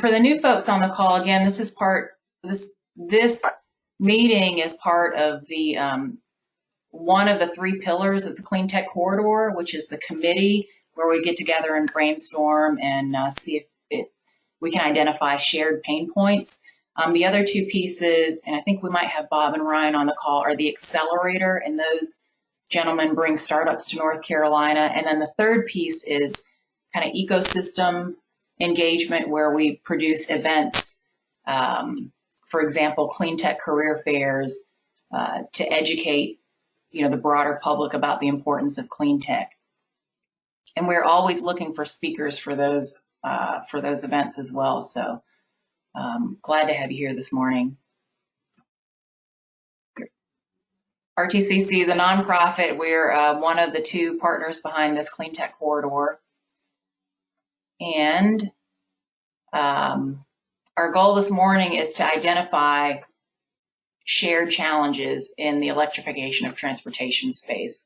For the new folks on the call, again, this meeting is part of the one of the 3 pillars of the Cleantech Corridor, which is the committee where we get together and brainstorm and see if we can identify shared pain points. The other 2 pieces, and I think we might have Bob and Ryan on the call, are the accelerator, and those gentlemen bring startups to North Carolina. And then the 3rd piece is kind of ecosystem engagement, where we produce events, for example, Cleantech career fairs, to educate the broader public about the importance of clean tech. And we're always looking for speakers for those events as well. So glad to have you here this morning. RTCC is a nonprofit. We're one of the 2 partners behind this Cleantech Corridor. And our goal this morning is to identify shared challenges in the electrification of transportation space.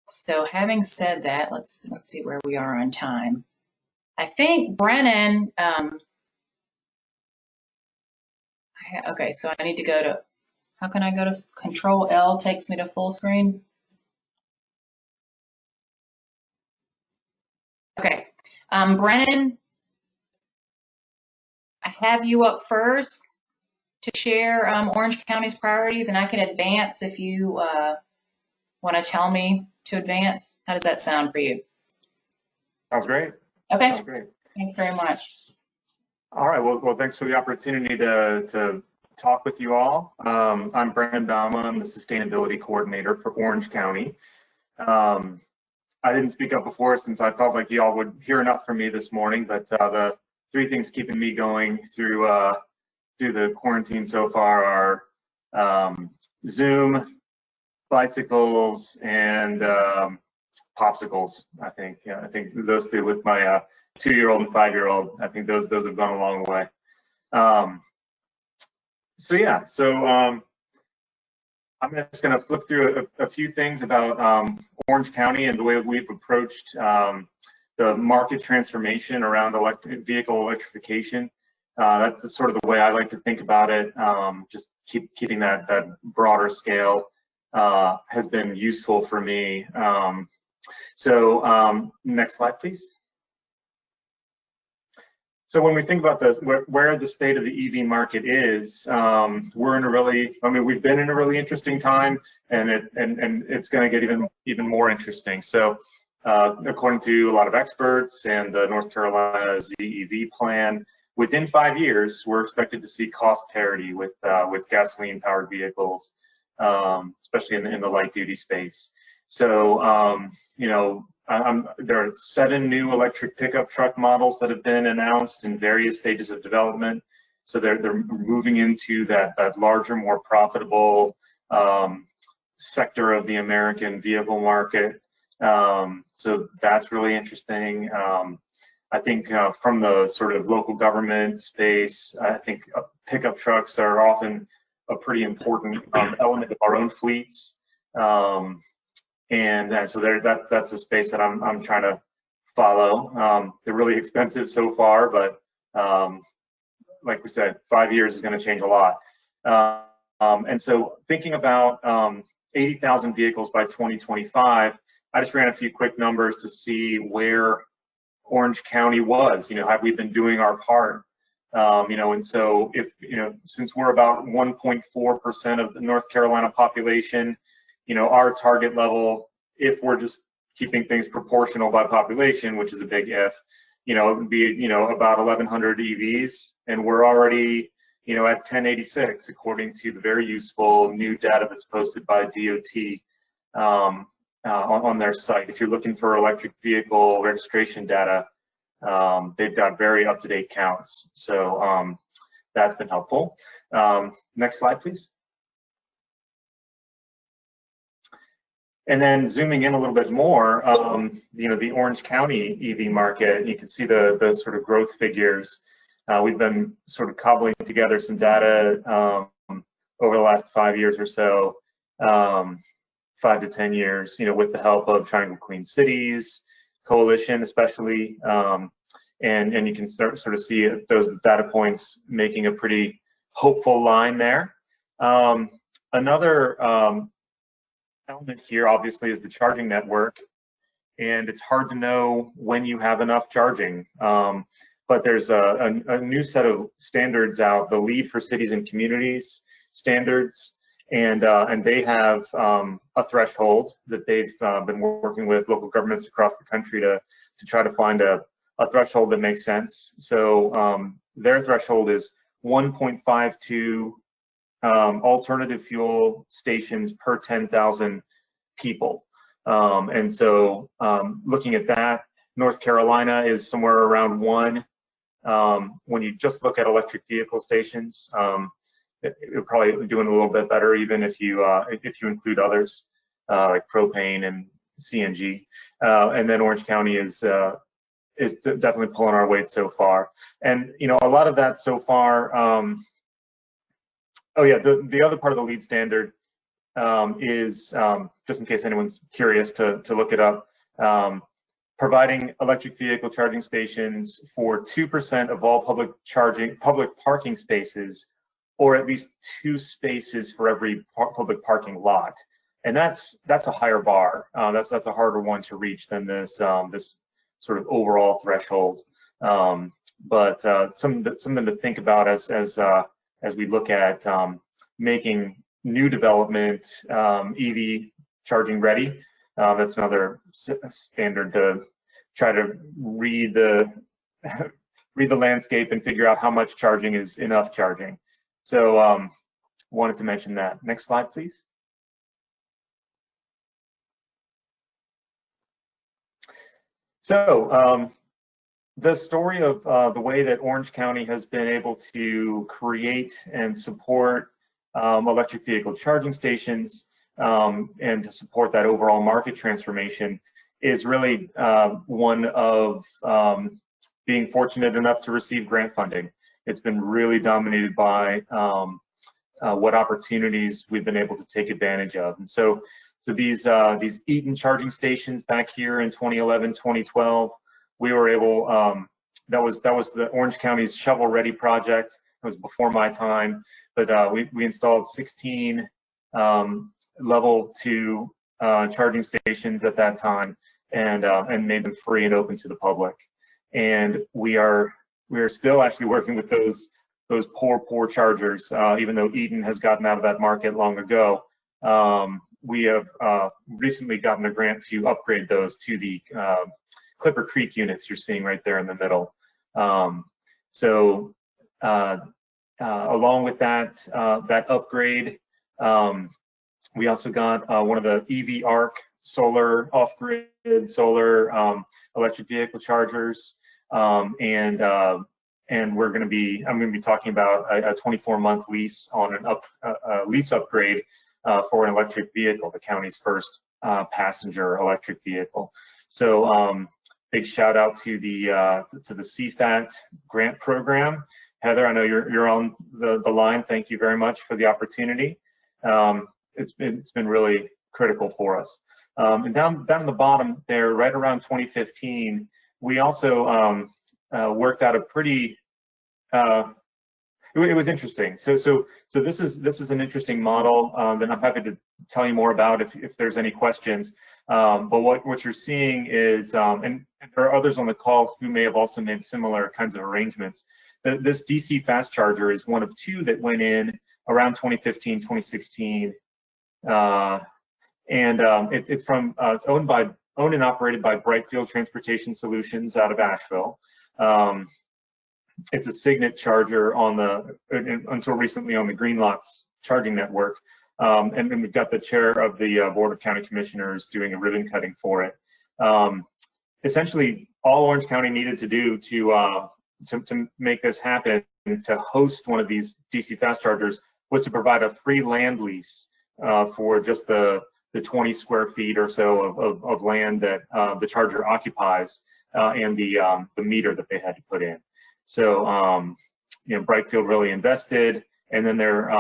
So having said that, let's see where we are on time. I think Brennan, okay, so I need to go to, how can I go to Control L takes me to full screen? Okay, Brennan, I have you up first to share Orange County's priorities, and I can advance if you want to tell me to advance. How does that sound for you? Sounds great. Okay. Sounds great. Thanks very much. All right. Well, thanks for the opportunity to talk with you all. I'm Brennan Bouma. I'm the Sustainability Coordinator for Orange County. I didn't speak up before since I felt like you all would hear enough from me this morning, but the 3 things keeping me going through the quarantine so far are Zoom, bicycles, and popsicles. I think those 2 with my 2-year-old and 5-year-old. I think those have gone a long way. I'm just going to flip through a few things about Orange County and the way we've approached the market transformation around vehicle electrification. That's sort of the way I like to think about it. Just keeping that broader scale has been useful for me. Next slide, please. So when we think about where the state of the EV market is, we're in a really, we've been in a really interesting time, and it's going to get even more interesting. So according to a lot of experts and the North Carolina ZEV plan, within 5 years, we're expected to see cost parity with gasoline-powered vehicles, especially in the light-duty space. So, there are 7 new electric pickup truck models that have been announced in various stages of development. So they're moving into that larger, more profitable sector of the American vehicle market. So that's really interesting. I think from the sort of local government space, I think pickup trucks are often a pretty important element of our own fleets. And so that's a space that I'm trying to follow. They're really expensive so far, but like we said, 5 years is going to change a lot. And so thinking about 80,000 vehicles by 2025, I just ran a few quick numbers to see where Orange County was. Have we been doing our part? And so if since we're about 1.4% of the North Carolina population, our target level, if we're just keeping things proportional by population, which is a big if, it would be, about 1,100 EVs, and we're already, at 1086, according to the very useful new data that's posted by DOT on their site. If you're looking for electric vehicle registration data, they've got very up-to-date counts. So that's been helpful. Next slide, please. And then zooming in a little bit more, the Orange County EV market, you can see the sort of growth figures. We've been sort of cobbling together some data over the last 5 years or so, 5 to 10 years, with the help of Triangle Clean Cities Coalition, especially, and you can sort of see those data points making a pretty hopeful line there. Another element here, obviously, is the charging network, and it's hard to know when you have enough charging. But there's a new set of standards out, the Lead for Cities and Communities standards, and they have a threshold that they've been working with local governments across the country to try to find a threshold that makes sense. So their threshold is 1.52 alternative fuel stations per 10,000 people. And so looking at that, North Carolina is somewhere around 1. When you just look at electric vehicle stations, you're probably doing a little bit better, even if you include others like propane and CNG. And then Orange County is definitely pulling our weight so far. And a lot of that so far. Oh yeah, the other part of the LEED standard is, just in case anyone's curious to look it up, providing electric vehicle charging stations for 2% of all public parking spaces, or at least 2 spaces for every public parking lot. And that's a higher bar. That's a harder one to reach than this this sort of overall threshold. But something to think about as we look at making new development EV charging ready. That's another standard to try to read the landscape and figure out how much charging is enough charging. So wanted to mention that. Next slide, please. So the story of the way that Orange County has been able to create and support electric vehicle charging stations and to support that overall market transformation is really one of being fortunate enough to receive grant funding. It's been really dominated by what opportunities we've been able to take advantage of. And so these Eaton charging stations back here in 2011, 2012, we were able, that was the Orange County's shovel ready project. It was before my time, but we installed 16 level 2 charging stations at that time, and made them free and open to the public. And we are still actually working with those poor chargers, even though Eaton has gotten out of that market long ago. We have recently gotten a grant to upgrade those to the Clipper Creek units you're seeing right there in the middle. Along with that upgrade, we also got one of the EV ARC solar off-grid solar electric vehicle chargers, and we're going to be, I'm going to be talking about a 24-month lease on a lease upgrade for an electric vehicle, the county's first passenger electric vehicle. So big shout out to the CFAT grant program. Heather, I know you're on the line. Thank you very much for the opportunity. It's been really critical for us. And down the bottom there, right around 2015, we also worked out a pretty. It was interesting. So this is an interesting model that I'm happy to tell you more about if there's any questions. But what you're seeing is, and there are others on the call who may have also made similar kinds of arrangements. This DC fast charger is one of 2 that went in around 2015, 2016, and it's owned and operated by Brightfield Transportation Solutions out of Asheville. It's a Signet charger until recently on the Green Lots charging network, and then we've got the chair of the Board of County Commissioners doing a ribbon cutting for it. Essentially, all Orange County needed to do to make this happen, to host one of these DC fast chargers, was to provide a free land lease for just the 20 square feet or so of land that the charger occupies, and the meter that they had to put in. So Brightfield really invested, and then they're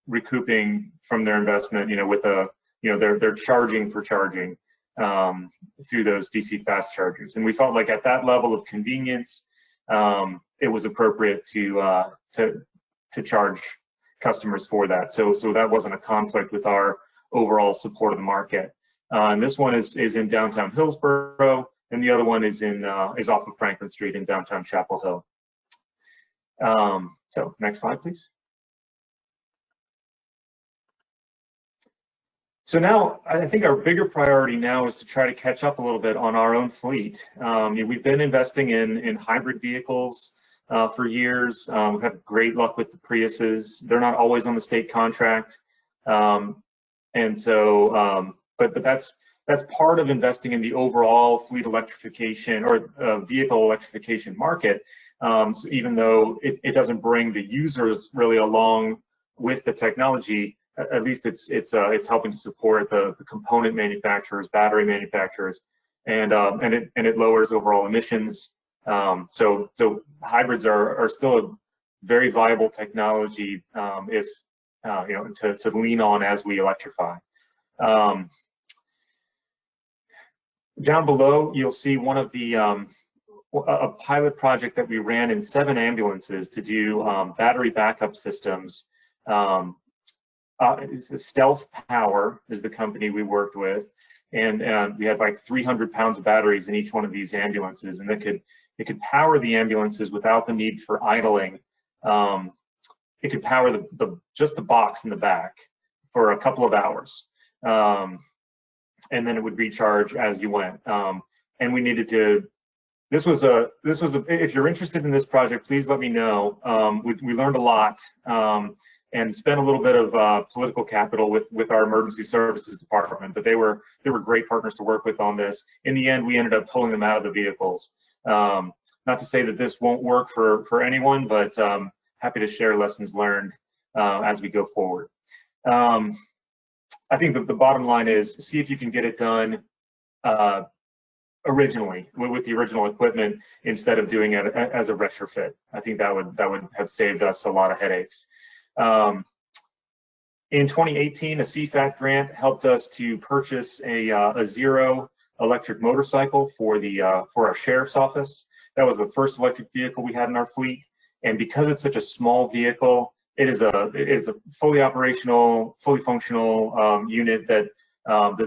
recouping from their investment, with they're charging for charging. through those DC fast chargers. And we felt like at that level of convenience, it was appropriate to charge customers for that. So that wasn't a conflict with our overall support of the market. And this one is in downtown Hillsborough, and the other one is off of Franklin Street in downtown Chapel Hill. So next slide, please. So now I think our bigger priority now is to try to catch up a little bit on our own fleet. We've been investing in hybrid vehicles for years. We've had great luck with the Priuses. They're not always on the state contract. And so, but that's part of investing in the overall fleet electrification or vehicle electrification market. So even though it doesn't bring the users really along with the technology, at least it's helping to support the component manufacturers, battery manufacturers, and it lowers overall emissions. So hybrids are still a very viable technology if to lean on as we electrify. Down below, you'll see one of the a pilot project that we ran in 7 ambulances to do battery backup systems. Stealth Power is the company we worked with, and we had like 300 pounds of batteries in each one of these ambulances, and it could power the ambulances without the need for idling. It could power just the box in the back for a couple of hours, and then it would recharge as you went. And we needed to. This was a. If you're interested in this project, please let me know. We learned a lot. And spent a little bit of political capital with our emergency services department, but they were great partners to work with on this. In the end, we ended up pulling them out of the vehicles. Not to say that this won't work for anyone, but happy to share lessons learned as we go forward. I think the bottom line is see if you can get it done originally with the original equipment instead of doing it as a retrofit. I think that would have saved us a lot of headaches. In 2018, a CFAT grant helped us to purchase a zero electric motorcycle for our sheriff's office. That was the first electric vehicle we had in our fleet, and because it's such a small vehicle, it is a fully operational, fully functional unit that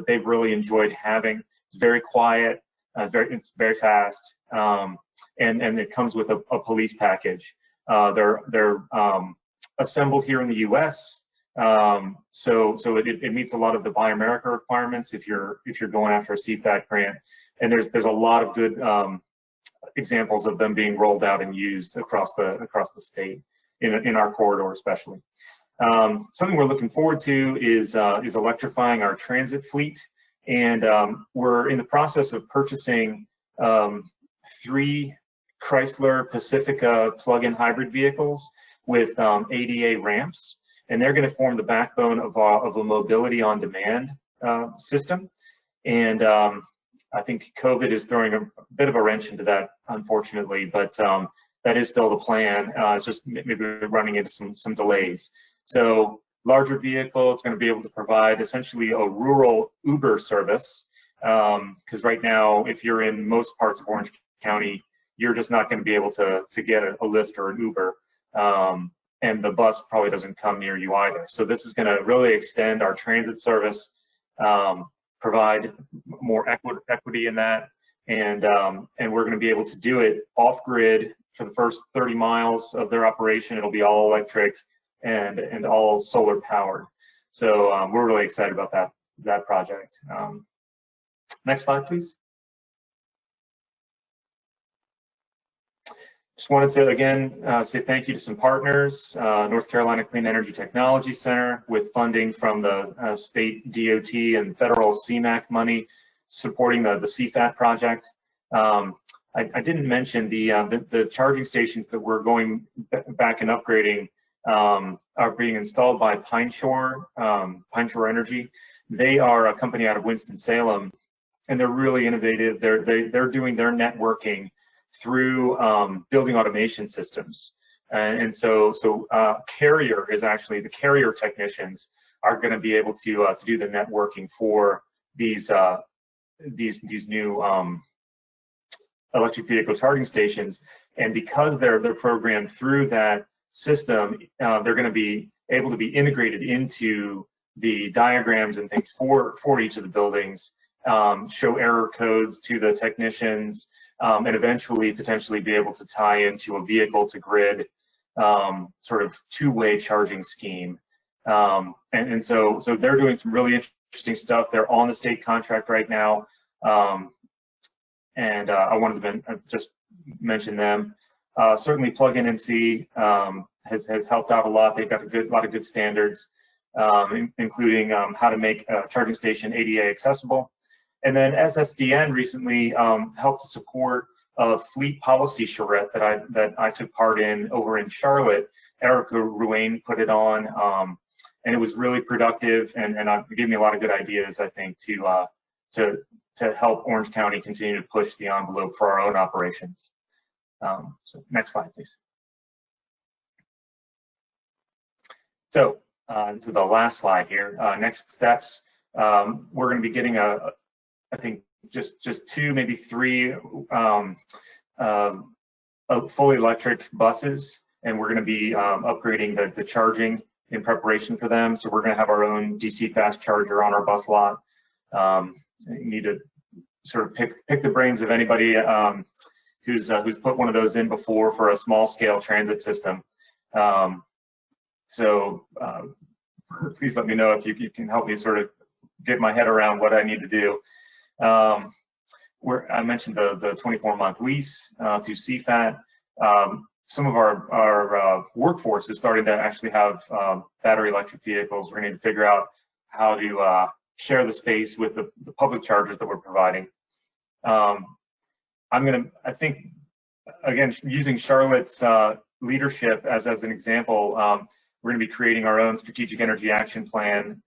they've really enjoyed having. It's very quiet, it's very fast, and it comes with a police package. They're assembled here in the U.S., so it meets a lot of the Buy America requirements if you're going after a CFAT grant, and there's a lot of good examples of them being rolled out and used across the state in our corridor especially. Something we're looking forward to is electrifying our transit fleet, and we're in the process of purchasing 3 Chrysler Pacifica plug-in hybrid vehicles with ADA ramps, and they're going to form the backbone of a mobility on demand system. And I think COVID is throwing a bit of a wrench into that, unfortunately, but that is still the plan. It's just maybe running into some delays. So larger vehicle, it's going to be able to provide essentially a rural Uber service, because right now, if you're in most parts of Orange County, you're just not going to be able to get a Lyft or an Uber. And the bus probably doesn't come near you either. So this is going to really extend our transit service, provide more equity in that, and we're going to be able to do it off grid for the first 30 miles of their operation. It'll be all electric and all solar powered. So we're really excited about that project. Next slide, please. Just wanted to again say thank you to some partners, North Carolina Clean Energy Technology Center with funding from the state DOT and federal CMAQ money supporting the CFAT project. I didn't mention the charging stations that we're going back and upgrading are being installed by Pine Shore Energy. They are a company out of Winston-Salem, and they're really innovative. They're doing their networking through building automation systems, and so Carrier is actually, the Carrier technicians are going to be able to do the networking for these these new electric vehicle charging stations, and because they're programmed through that system, they're going to be able to be integrated into the diagrams and things for each of the buildings, show error codes to the technicians, and eventually potentially be able to tie into a vehicle to grid sort of two-way charging scheme. And so they're doing some really interesting stuff. They're on the state contract right now. And I wanted to just mention them. Certainly Plug-in NC has helped out a lot. They've got a lot of good standards, including how to make a charging station ADA accessible. And then SSDN recently helped to support a fleet policy charrette that I took part in over in Charlotte. Erica Ruane put it on, and it was really productive, and it gave me a lot of good ideas, I think, to help Orange County continue to push the envelope for our own operations. So next slide, please. So this is the last slide here. Next steps, we're going to be getting I think just 2, maybe 3 fully electric buses, and we're going to be upgrading the charging in preparation for them. So we're going to have our own DC fast charger on our bus lot. You need to sort of pick the brains of anybody who's put one of those in before for a small scale transit system. So please let me know if you can help me sort of get my head around what I need to do. I mentioned the 24-month lease through CFAT. Some of our workforce is starting to actually have battery electric vehicles. We're going to need to figure out how to share the space with the public chargers that we're providing. I think, again, using Charlotte's leadership as an example, we're going to be creating our own strategic energy action plan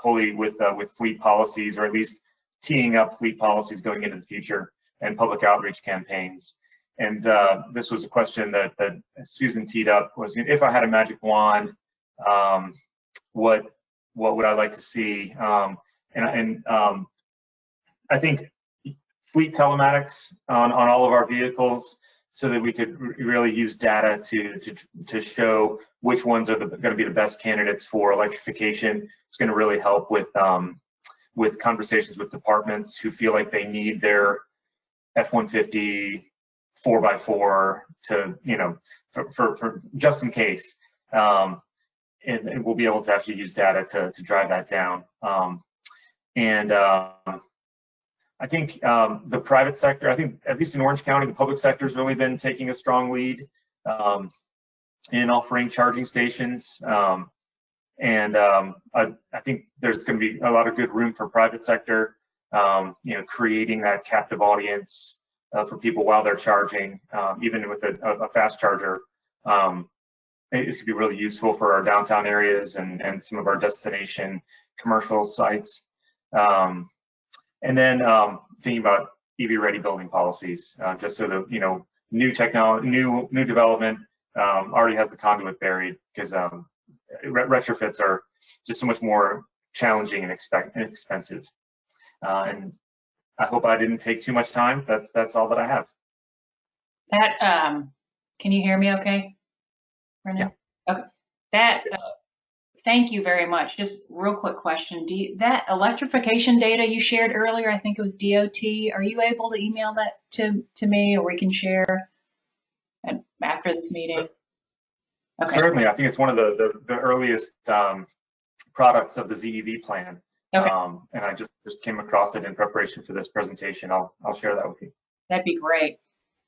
fully with fleet policies, or at least teeing up fleet policies going into the future, and public outreach campaigns. And this was a question that Susan teed up, was if I had a magic wand, what would I like to see? I think fleet telematics on all of our vehicles, so that we could really use data to show which ones are going to be the best candidates for electrification. It's going to really help with conversations with departments who feel like they need their F-150 4x4 to, for just in case. And we'll be able to actually use data to drive that down. I think the private sector, I think at least in Orange County, the public sector has really been taking a strong lead in offering charging stations. I think there's going to be a lot of good room for private sector, creating that captive audience for people while they're charging, even with a fast charger. It could be really useful for our downtown areas and some of our destination commercial sites. And then thinking about EV-ready building policies, just so that new technology, new development already has the conduit buried, because retrofits are just so much more challenging and expensive. And I hope I didn't take too much time. That's all that I have. Can you hear me okay, Brennan? Yeah. Okay. Thank you very much. Just real quick question. That electrification data you shared earlier, I think it was DOT, are you able to email that to me, or we can share after this meeting? Okay. Certainly. I think it's one of the earliest products of the ZEV plan. Okay. And I just came across it in preparation for this presentation. I'll share that with you. That'd be great.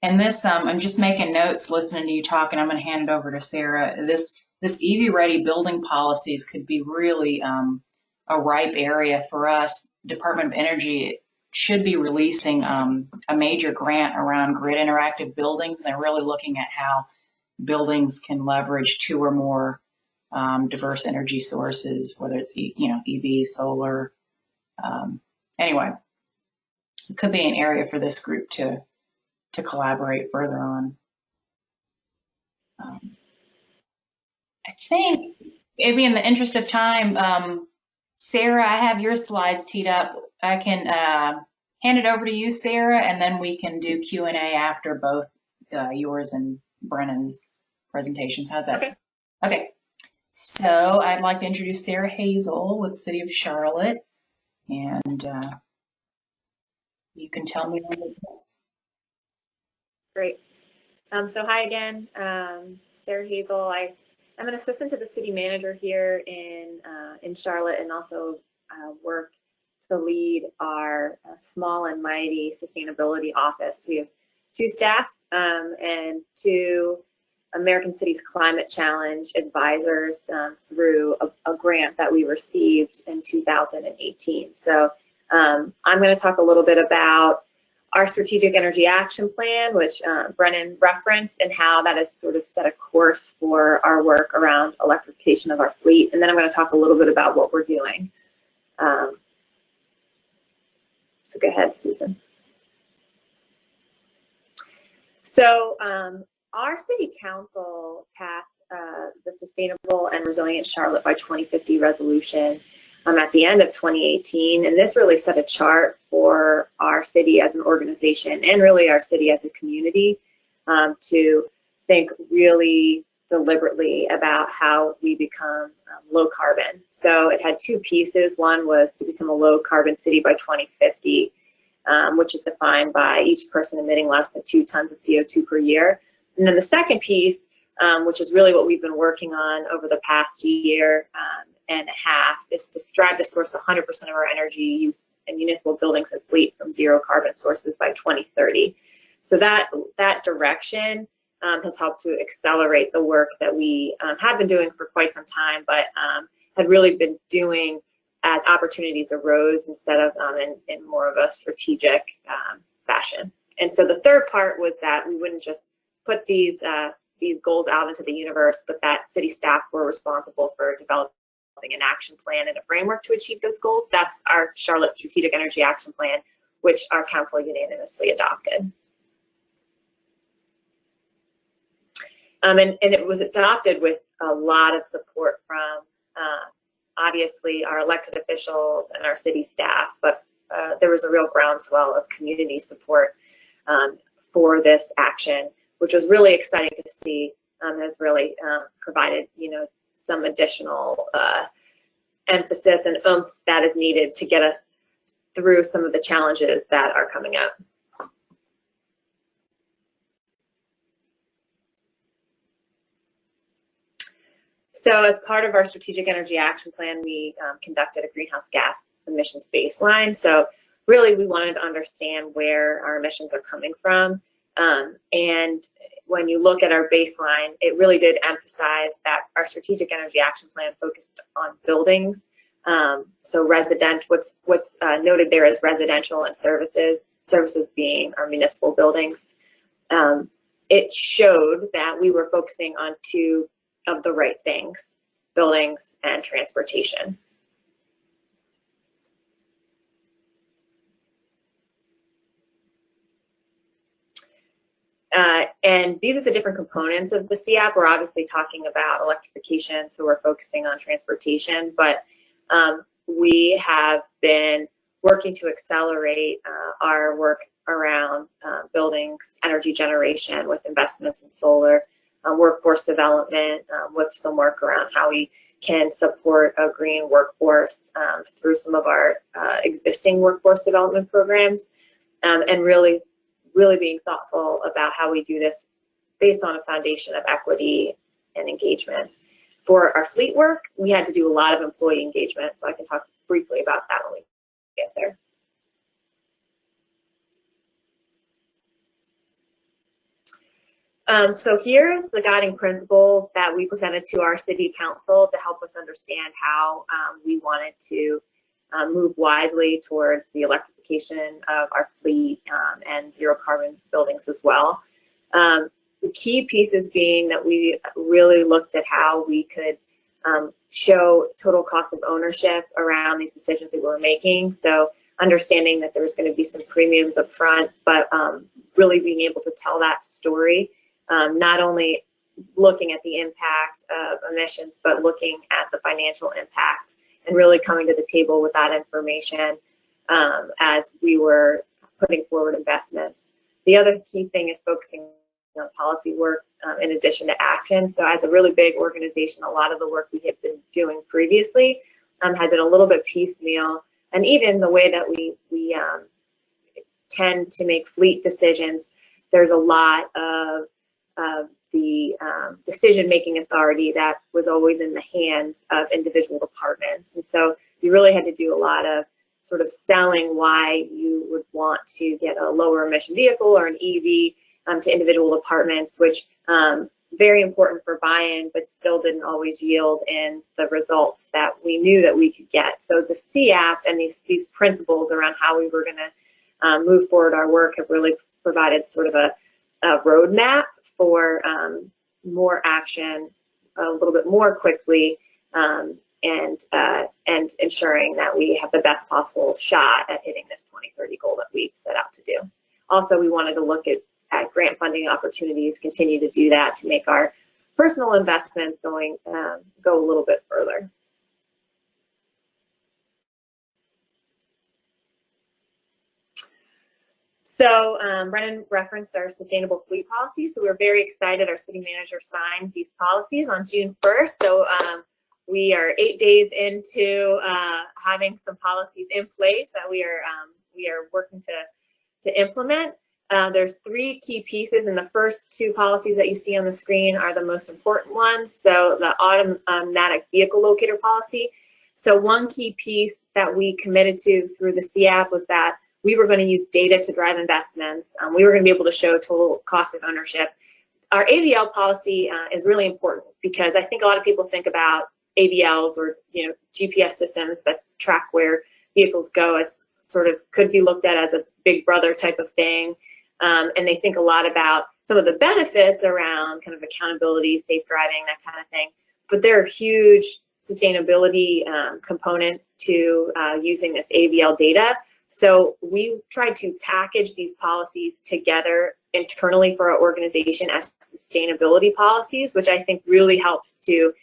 And this, I'm just making notes listening to you talk, and I'm going to hand it over to Sarah. This EV-ready building policies could be really a ripe area for us. Department of Energy should be releasing a major grant around grid interactive buildings, and they're really looking at how buildings can leverage 2 or more diverse energy sources, whether it's EV, solar. Anyway, it could be an area for this group to collaborate further on. I think maybe in the interest of time, Sarah, I have your slides teed up. I can hand it over to you, Sarah, and then we can do Q&A after both yours and Brennan's presentations. How's that? Okay. Okay. So I'd like to introduce Sarah Hazel with the City of Charlotte, and you can tell me when it is. Great. So hi again, Sarah Hazel. I'm an assistant to the city manager here in Charlotte, and also work to lead our small and mighty sustainability office. We have 2 staff and 2 American Cities Climate Challenge advisors through a grant that we received in 2018. So I'm going to talk a little bit about our Strategic Energy Action Plan, which Brennan referenced, and how that has sort of set a course for our work around electrification of our fleet. And then I'm going to talk a little bit about what we're doing. So go ahead, Susan. So our city council passed the Sustainable and Resilient Charlotte by 2050 resolution at the end of 2018, and this really set a chart for our city as an organization and really our city as a community to think really deliberately about how we become low carbon. So it had 2 pieces. One was to become a low carbon city by 2050, which is defined by each person emitting less than 2 tons of CO2 per year. And then the second piece, which is really what we've been working on over the past year and a half, is to strive to source 100% of our energy use in municipal buildings and fleet from zero carbon sources by 2030. So that direction has helped to accelerate the work that we had been doing for quite some time, but had really been doing as opportunities arose instead of in more of a strategic fashion. And so the third part was that we wouldn't just put these goals out into the universe, but that city staff were responsible for developing an action plan and a framework to achieve those goals. That's our Charlotte Strategic Energy Action Plan, which our council unanimously adopted. And it was adopted with a lot of support from obviously our elected officials and our city staff, but there was a real groundswell of community support for this action, which was really exciting to see. Has really provided, some additional emphasis and oomph that is needed to get us through some of the challenges that are coming up. So as part of our Strategic Energy Action Plan, we conducted a greenhouse gas emissions baseline. So really we wanted to understand where our emissions are coming from. And when you look at our baseline, it really did emphasize that our Strategic Energy Action Plan focused on buildings. So what's noted there is residential and services being our municipal buildings. It showed that we were focusing on 2 of the right things: buildings and transportation. And these are the different components of the CAP. We're obviously talking about electrification, so we're focusing on transportation, but we have been working to accelerate our work around buildings, energy generation with investments in solar, workforce development with some work around how we can support a green workforce through some of our existing workforce development programs, and really being thoughtful about how we do this based on a foundation of equity and engagement. For our fleet work, we had to do a lot of employee engagement, so I can talk briefly about that when we get there. So here's the guiding principles that we presented to our city council to help us understand how we wanted to move wisely towards the electrification of our fleet and zero carbon buildings as well. The key pieces being that we really looked at how we could show total cost of ownership around these decisions that we were making. So understanding that there was going to be some premiums up front, but really being able to tell that story, not only looking at the impact of emissions, but looking at the financial impact and really coming to the table with that information. as we were putting forward investments. The other key thing is focusing on policy work in addition to action. So as a really big organization, a lot of the work we had been doing previously had been a little bit piecemeal, and even the way that we tend to make fleet decisions, there's a lot of the decision-making authority that was always in the hands of individual departments. And so you really had to do a lot of sort of selling why you would want to get a lower emission vehicle or an EV to individual departments, which very important for buy-in, but still didn't always yield in the results that we knew that we could get. So the CAP and these principles around how we were going to move forward our work have really provided sort of a roadmap for more action a little bit more quickly, and ensuring that we have the best possible shot at hitting this 2030 goal that we set out to do. Also, we wanted to look at grant funding opportunities, continue to do that to make our personal investments go a little bit further. So Brennan referenced our sustainable fleet policy. So we're very excited. Our city manager signed these policies on June 1st. So we are 8 days into having some policies in place that we are working to implement. There's 3 key pieces, and the first 2 policies that you see on the screen are the most important ones. So the automatic vehicle locator policy. So one key piece that we committed to through the CAP was that we were going to use data to drive investments. We were going to be able to show total cost of ownership. Our AVL policy is really important because I think a lot of people think about AVLs or GPS systems that track where vehicles go as sort of could be looked at as a big brother type of thing. And they think a lot about some of the benefits around kind of accountability, safe driving, that kind of thing. But there are huge sustainability components to using this AVL data. So we tried to package these policies together internally for our organization as sustainability policies, which I think really helps to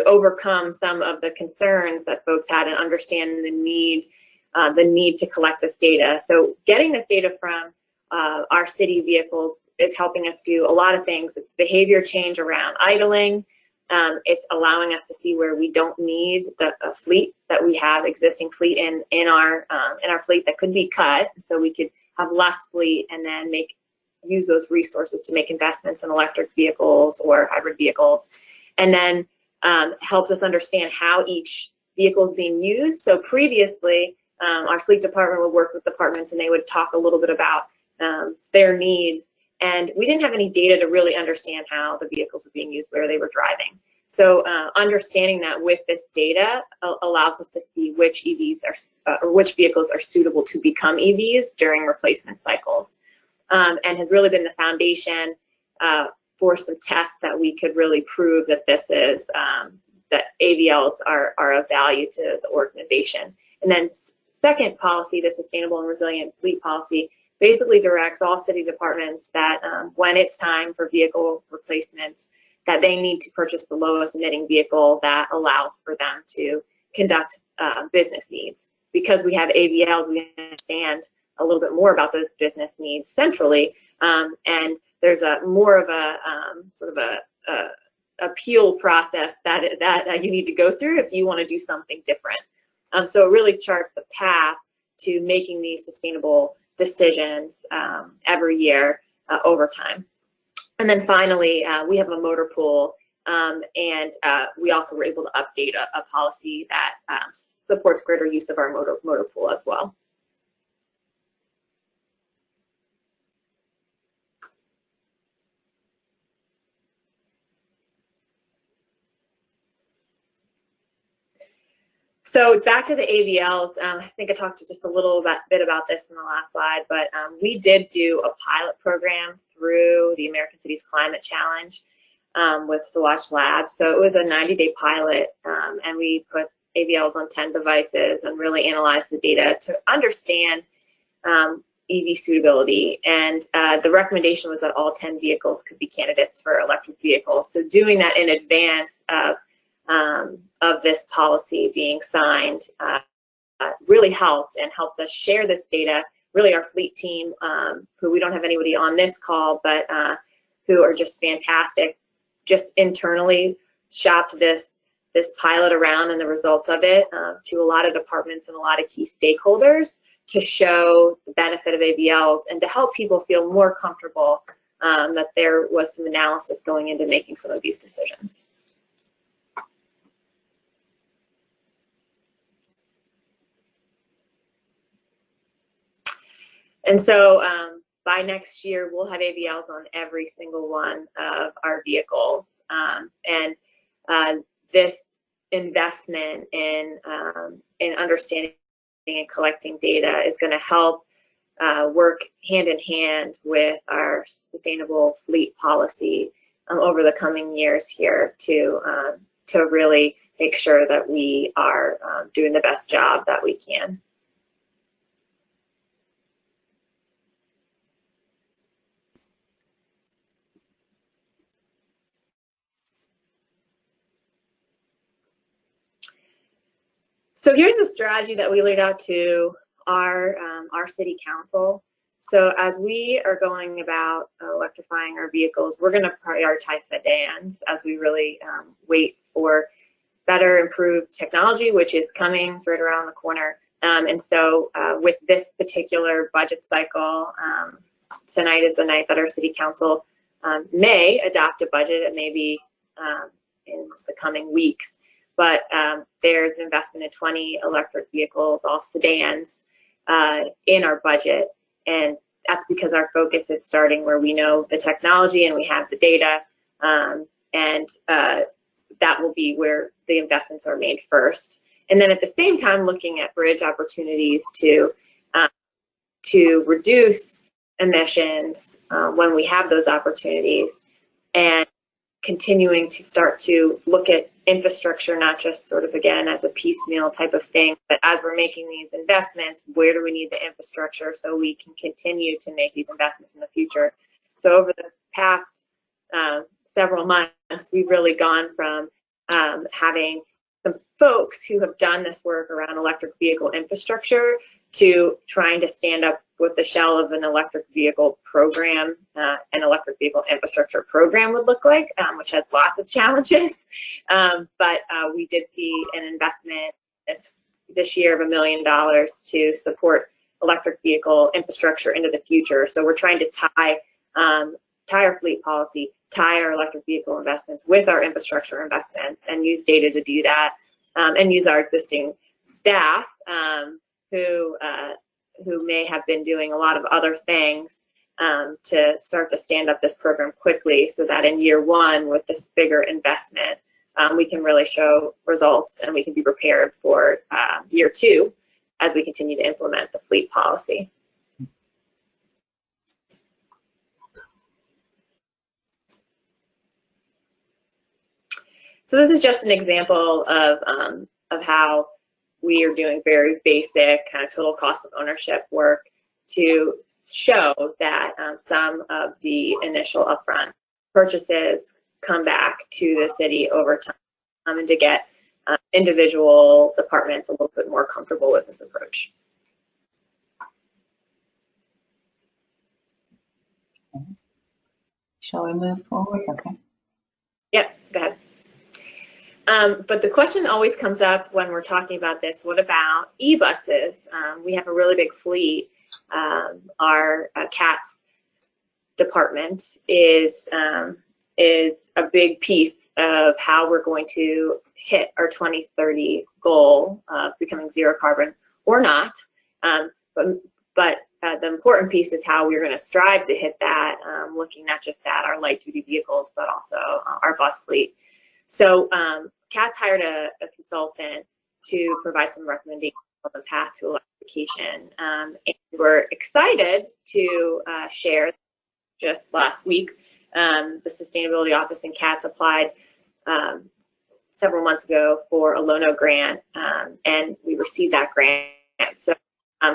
overcome some of the concerns that folks had and understand the need to collect this data. So getting this data from our city vehicles is helping us do a lot of things. It's behavior change around idling. It's allowing us to see where we don't need the fleet that we have, existing fleet in our fleet that could be cut, so we could have less fleet and then use those resources to make investments in electric vehicles or hybrid vehicles, and then helps us understand how each vehicle is being used. So previously, our fleet department would work with departments and they would talk a little bit about their needs. And we didn't have any data to really understand how the vehicles were being used, where they were driving. So understanding that with this data allows us to see which EVs or which vehicles are suitable to become EVs during replacement cycles, and has really been the foundation for some tests that we could really prove that this is that AVLs are of value to the organization. And then second policy, the sustainable and resilient fleet policy, basically directs all city departments that when it's time for vehicle replacements, that they need to purchase the lowest emitting vehicle that allows for them to conduct business needs. Because we have AVLs, we understand a little bit more about those business needs centrally, and there's more of a sort of a appeal process that you need to go through if you want to do something different. So it really charts the path to making these sustainable decisions every year over time. And then finally, we have a motor pool, and we also were able to update a policy that supports greater use of our motor pool as well. So back to the AVLs, I think I talked just a little bit about this in the last slide, but we did do a pilot program through the American Cities Climate Challenge with Swatch Labs. So it was a 90-day pilot, and we put AVLs on 10 devices and really analyzed the data to understand EV suitability. And the recommendation was that all 10 vehicles could be candidates for electric vehicles. So doing that in advance of this policy being signed really helped us share this data. Really, our fleet team, who we don't have anybody on this call, but who are just fantastic, just internally shopped this pilot around and the results of it to a lot of departments and a lot of key stakeholders to show the benefit of AVLs and to help people feel more comfortable that there was some analysis going into making some of these decisions. And so by next year, we'll have AVLs on every single one of our vehicles. And this investment in understanding and collecting data is going to help work hand in hand with our sustainable fleet policy over the coming years here to really make sure that we are doing the best job that we can. So here's a strategy that we laid out to our city council. So as we are going about electrifying our vehicles, we're going to prioritize sedans as we really wait for better, improved technology, which is coming. It's right around the corner. And so with this particular budget cycle, tonight is the night that our city council may adopt a budget. It may be in the coming weeks. But there's an investment in 20 electric vehicles, all sedans, in our budget. And that's because our focus is starting where we know the technology and we have the data. And that will be where the investments are made first. And then at the same time, looking at bridge opportunities to reduce emissions when we have those opportunities, and continuing to start to look at infrastructure, not just sort of, again, as a piecemeal type of thing, but as we're making these investments, where do we need the infrastructure so we can continue to make these investments in the future? So over the past several months, we've really gone from having some folks who have done this work around electric vehicle infrastructure to trying to stand up what the shell of an electric vehicle program, an electric vehicle infrastructure program would look like, which has lots of challenges. But we did see an investment this year of $1 million to support electric vehicle infrastructure into the future. So we're trying to tie our fleet policy, tie our electric vehicle investments with our infrastructure investments, and use data to do that, and use our existing staff who may have been doing a lot of other things to start to stand up this program quickly, so that in year one, with this bigger investment, we can really show results and we can be prepared for year two as we continue to implement the fleet policy. So this is just an example of how we are doing very basic kind of total cost of ownership work to show that some of the initial upfront purchases come back to the city over time, and to get individual departments a little bit more comfortable with this approach. Shall we move forward? Okay. Yep, go ahead. But the question always comes up when we're talking about this, what about e-buses? We have a really big fleet. Our CATS department is a big piece of how we're going to hit our 2030 goal of becoming zero carbon or not. But the important piece is how we're going to strive to hit that, looking not just at our light duty vehicles, but also our bus fleet. So CATS hired a consultant to provide some recommendations on the path to electrification. And we're excited to share just last week, the Sustainability Office in CATS applied several months ago for a Lono grant, and we received that grant. So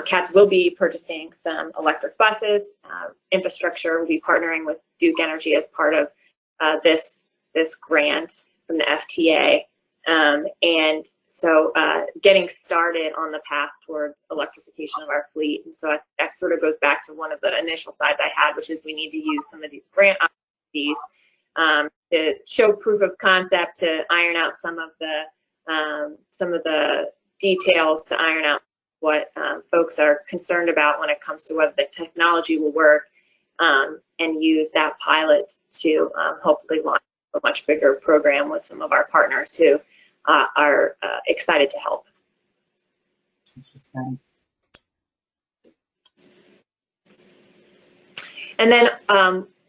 CATS will be purchasing some electric buses. Infrastructure will be partnering with Duke Energy as part of this grant from the FTA. And So getting started on the path towards electrification of our fleet. And so that sort of goes back to one of the initial slides I had, which is we need to use some of these grant opportunities to show proof of concept, to iron out some of the details, to iron out what folks are concerned about when it comes to whether the technology will work, and use that pilot to hopefully launch a much bigger program with some of our partners who are excited to help. That's what's done. And then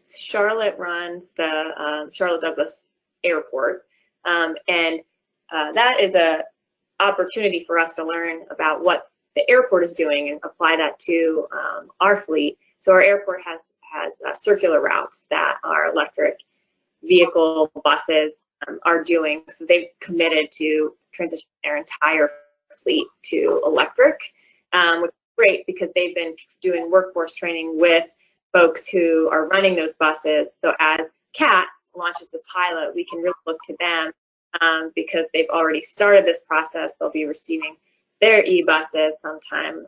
Charlotte runs the Charlotte Douglas Airport, and that is a opportunity for us to learn about what the airport is doing and apply that to our fleet. So our airport has circular routes that our electric vehicle buses are doing. So they've committed to transition their entire fleet to electric, which is great because they've been doing workforce training with folks who are running those buses. So as CATS launches this pilot, we can really look to them because they've already started this process. They'll be receiving their e-buses sometime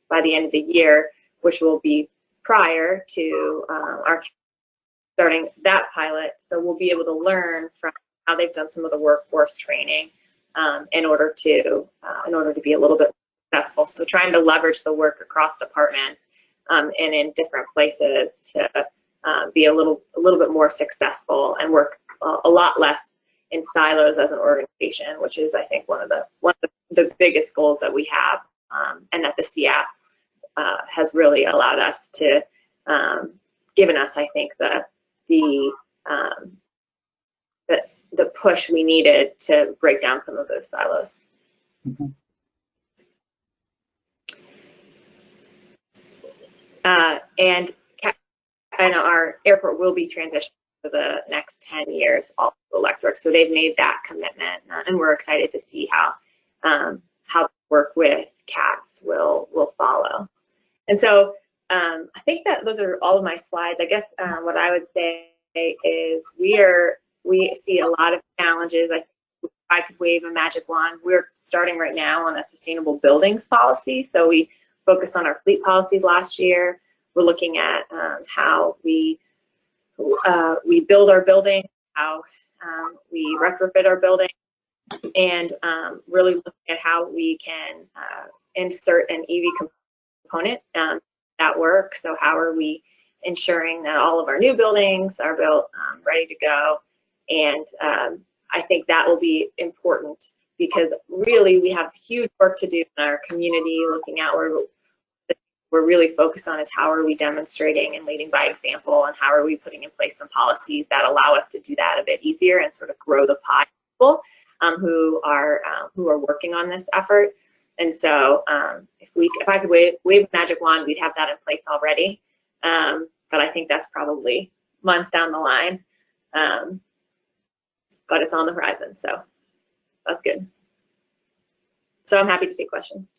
by the end of the year, which will be prior to our starting that pilot. So we'll be able to learn from how they've done some of the workforce training in order to be a little bit successful. So trying to leverage the work across departments and in different places to be a little bit more successful and work a lot less in silos as an organization, which is, I think, one of the biggest goals that we have, and that the CIAP has really allowed us to, given us, I think, the push we needed to break down some of those silos. Mm-hmm. And I know our airport will be transitioned for the next 10 years all electric. So they've made that commitment, and we're excited to see how work with CATS will follow. And so I think that those are all of my slides. I guess what I would say is we see a lot of challenges. If I could wave a magic wand, we're starting right now on a sustainable buildings policy. So we focused on our fleet policies last year. We're looking at how we build our building, how we retrofit our building, and really looking at how we can insert an EV component at work. So how are we ensuring that all of our new buildings are built ready to go? And I think that will be important because really we have huge work to do in our community, looking at where we're really focused on is how are we demonstrating and leading by example, and how are we putting in place some policies that allow us to do that a bit easier and sort of grow the pie of people who are working on this effort. And so if I could wave a magic wand, we'd have that in place already. But I think that's probably months down the line. But it's on the horizon, so that's good. So I'm happy to take questions.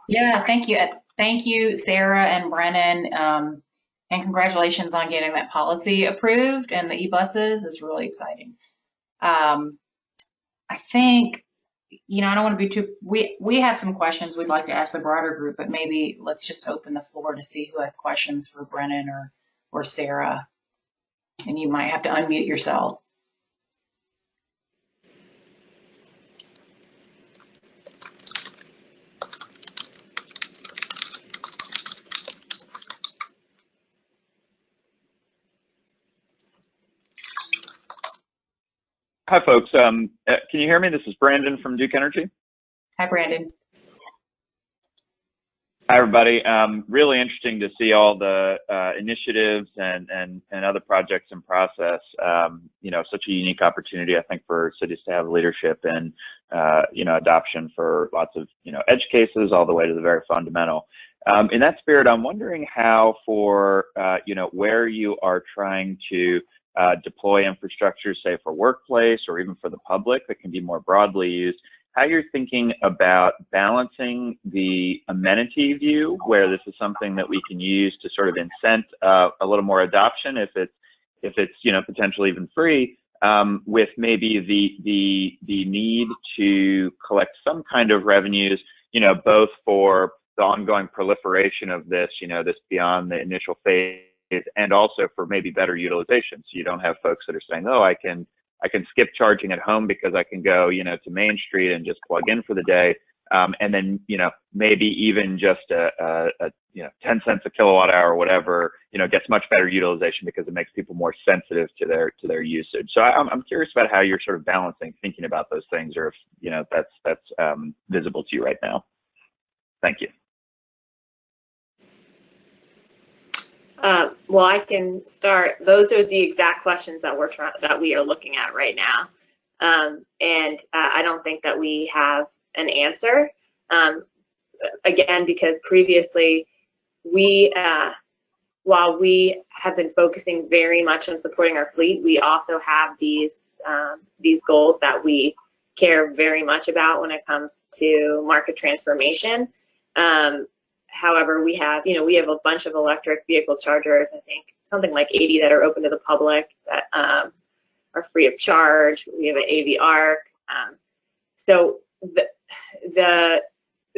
Yeah, thank you. Thank you, Sarah and Brennan, and congratulations on getting that policy approved, and the e-buses is really exciting. I think, I don't want to be too, we have some questions we'd like to ask the broader group, but maybe let's just open the floor to see who has questions for Brennan or Sarah, and you might have to unmute yourself. Hi, folks. Can you hear me? This is Brandon from Duke Energy. Hi, Brandon. Hi, everybody. Really interesting to see all the initiatives and other projects in process. Such a unique opportunity, I think, for cities to have leadership and, adoption for lots of, edge cases all the way to the very fundamental. In that spirit, I'm wondering how for, where you are trying to deploy infrastructure, say for workplace or even for the public that can be more broadly used, how you're thinking about balancing the amenity view, where this is something that we can use to sort of incent a little more adoption if it's potentially even free, with maybe the need to collect some kind of revenues, both for the ongoing proliferation of this, this beyond the initial phase, and also for maybe better utilization. So you don't have folks that are saying, oh, I can skip charging at home because I can go, to Main Street and just plug in for the day. And then, maybe even just a 10 cents a kilowatt hour or whatever, gets much better utilization because it makes people more sensitive to their usage. So I'm curious about how you're sort of balancing thinking about those things, or if, that's visible to you right now. Thank you. Well, I can start. Those are the exact questions that we are looking at right now. And I don't think that we have an answer. Again, because previously while we have been focusing very much on supporting our fleet, we also have these goals that we care very much about when it comes to market transformation. However, we have a bunch of electric vehicle chargers, I think something like 80 that are open to the public that are free of charge. We have an AV ARC. So the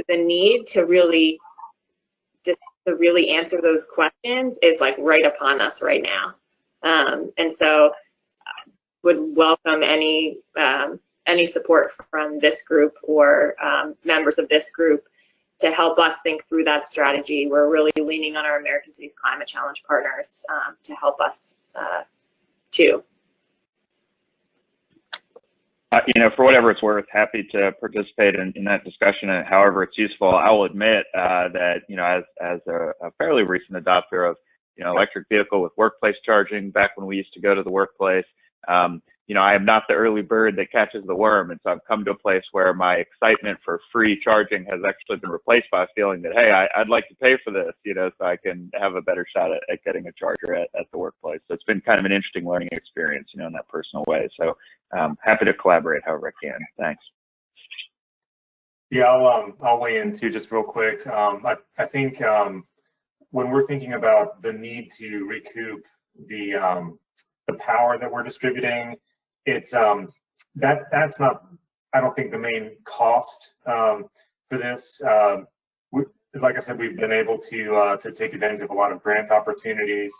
need to really answer those questions is like right upon us right now. And so would welcome any support from this group or members of this group to help us think through that strategy. We're really leaning on our American Cities Climate Challenge partners to help us too. For whatever it's worth, happy to participate in that discussion, and however it's useful. I will admit that, as a fairly recent adopter of, electric vehicle with workplace charging back when we used to go to the workplace, I am not the early bird that catches the worm. And so I've come to a place where my excitement for free charging has actually been replaced by a feeling that, hey, I'd like to pay for this, so I can have a better shot at getting a charger at the workplace. So it's been kind of an interesting learning experience, in that personal way. So happy to collaborate however I can. Thanks. Yeah, I'll weigh in too, just real quick. I think when we're thinking about the need to recoup the power that we're distributing, it's that's not, I don't think, the main cost for this. Like I said, we've been able to take advantage of a lot of grant opportunities.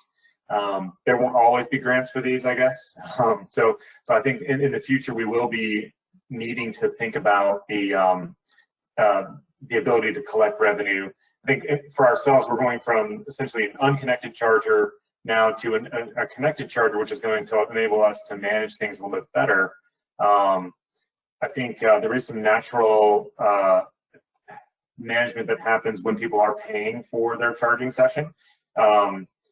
There won't always be grants for these, I guess. So I think in the future we will be needing to think about the ability to collect revenue. I think for ourselves, we're going from essentially an unconnected charger now to a connected charger, which is going to enable us to manage things a little bit better. I think there is some natural management that happens when people are paying for their charging session,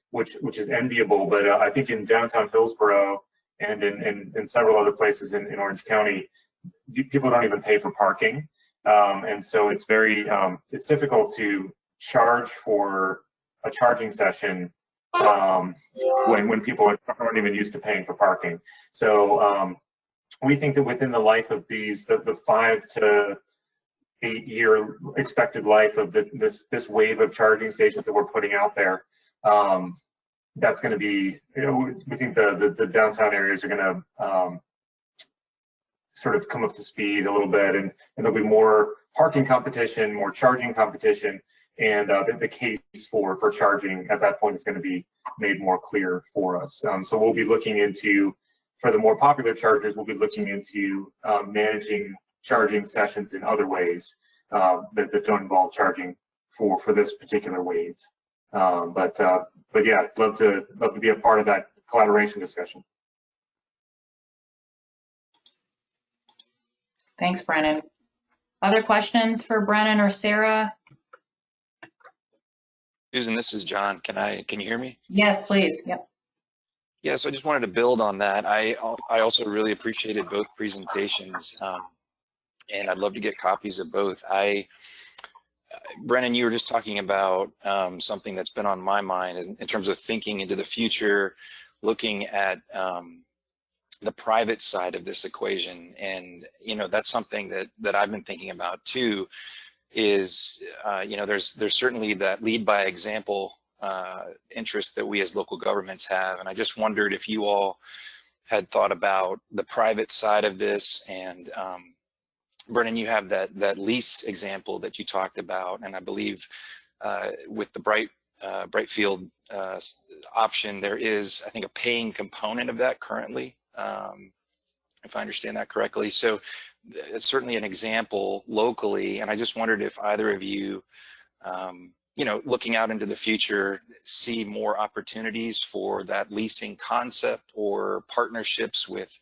which is enviable. But I think in downtown Hillsborough and in several other places in Orange County, people don't even pay for parking, and so it's very it's difficult to charge for a charging session when people aren't even used to paying for parking. So we think that within the life of these, the 5 to 8 year expected life of this wave of charging stations that we're putting out there, that's going to be, we think the downtown areas are going to sort of come up to speed a little bit, and there'll be more parking competition, more charging competition, and the case for charging at that point is going to be made more clear for us. So we'll be looking into, for the more popular chargers, we'll be looking into managing charging sessions in other ways that don't involve charging for this particular wave. But yeah, love to be a part of that collaboration discussion. Thanks, Brennan. Other questions for Brennan or Sarah? Susan, this is John. Can you hear me? Yes, please. Yep. Yeah, so I just wanted to build on that. I also really appreciated both presentations, and I'd love to get copies of both. Brennan, you were just talking about something that's been on my mind in terms of thinking into the future, looking at the private side of this equation, and that's something that I've been thinking about too. Is there's certainly that lead by example interest that we as local governments have, and I just wondered if you all had thought about the private side of this. And Brennan, you have that lease example that you talked about, and I believe with the Brightfield option, there is, I think, a paying component of that currently, if I understand that correctly. So it's certainly an example locally, and I just wondered if either of you, you know, looking out into the future, see more opportunities for that leasing concept or partnerships with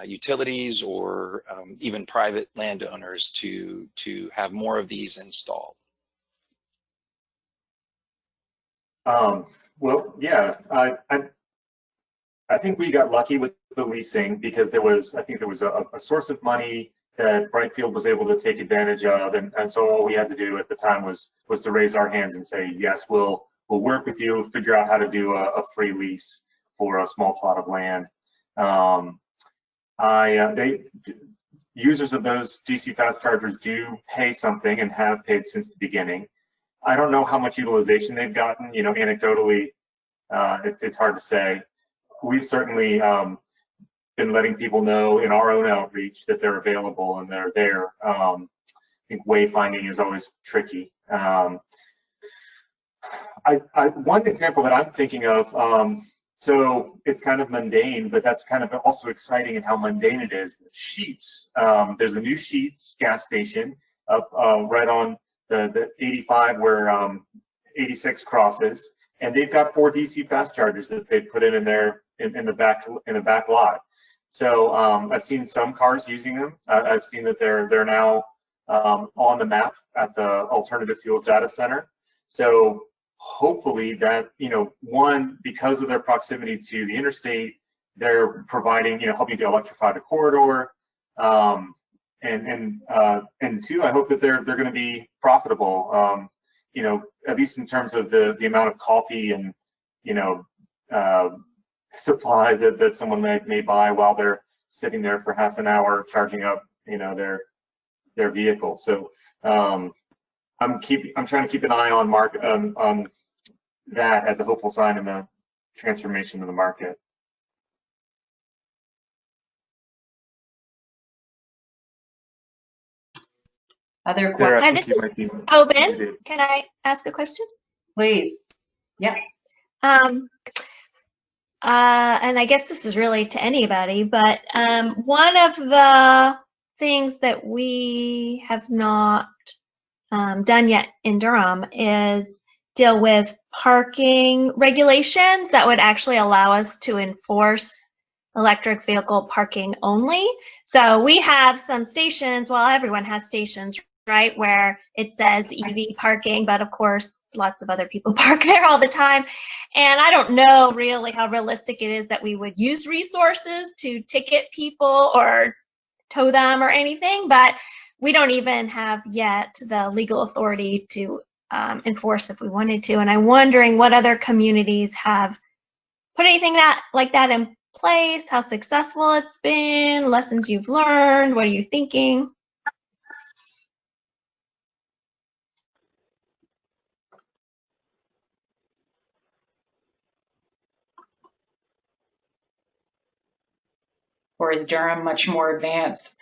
utilities or even private landowners to have more of these installed. Well, yeah, I think we got lucky with the leasing because I think there was a source of money that Brightfield was able to take advantage of, and so all we had to do at the time was to raise our hands and say, yes, we'll work with you, figure out how to do a free lease for a small plot of land. Users of those DC fast chargers do pay something and have paid since the beginning. I don't know how much utilization they've gotten. You know, anecdotally, it's hard to say. We've certainly been letting people know in our own outreach that they're available and they're there. I think wayfinding is always tricky. One example that I'm thinking of, so it's kind of mundane, but that's kind of also exciting in how mundane it is. Sheets, there's a new Sheets gas station up right on the 85 where 86 crosses, and they've got 4 DC fast chargers that they've put in there in the back lot. So I've seen some cars using them. I've seen that they're now on the map at the Alternative Fuels Data Center. So hopefully that, you know, one, because of their proximity to the interstate, they're providing, you know, helping to electrify the corridor. And two, I hope that they're going to be profitable. You know, at least in terms of the amount of coffee and, you know, supplies that someone may buy while they're sitting there for half an hour charging up, you know, their vehicle. So I'm trying to keep an eye on that as a hopeful sign in the transformation of the market. Other questions? Hi, this is Oben. Can I ask a question? Please. Yeah. And I guess this is really to anybody, but one of the things that we have not done yet in Durham is deal with parking regulations that would actually allow us to enforce electric vehicle parking only. So we have some stations, well, everyone has stations, right, where it says EV parking, but of course, lots of other people park there all the time. And I don't know really how realistic it is that we would use resources to ticket people or tow them or anything, but we don't even have yet the legal authority to enforce if we wanted to. And I'm wondering what other communities have put anything like that in place, how successful it's been, lessons you've learned, what are you thinking? Or is Durham much more advanced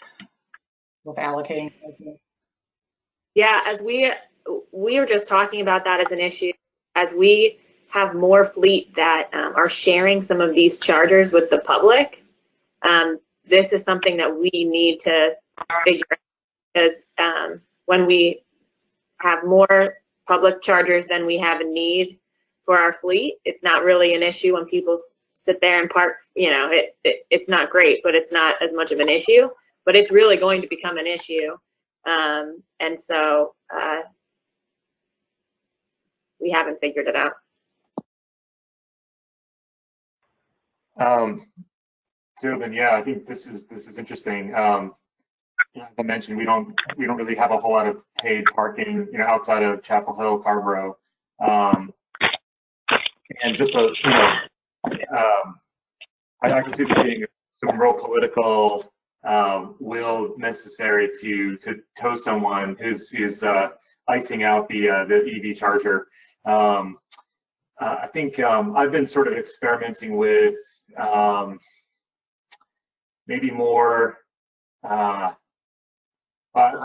with allocating? Yeah, as we were just talking about that as an issue, as we have more fleet that are sharing some of these chargers with the public, this is something that we need to figure out, because when we have more public chargers than we have a need for our fleet, it's not really an issue when people sit there and park. You know, it's not great, but it's not as much of an issue, but it's really going to become an issue. And so we haven't figured it out. So then, yeah, I think this is interesting. As I mentioned, we don't really have a whole lot of paid parking, you know, outside of Chapel Hill, Carborough, and just a, you know, I can see there being some real political will necessary to tow someone who's icing out the EV charger. I think I've been sort of experimenting with maybe more, I'm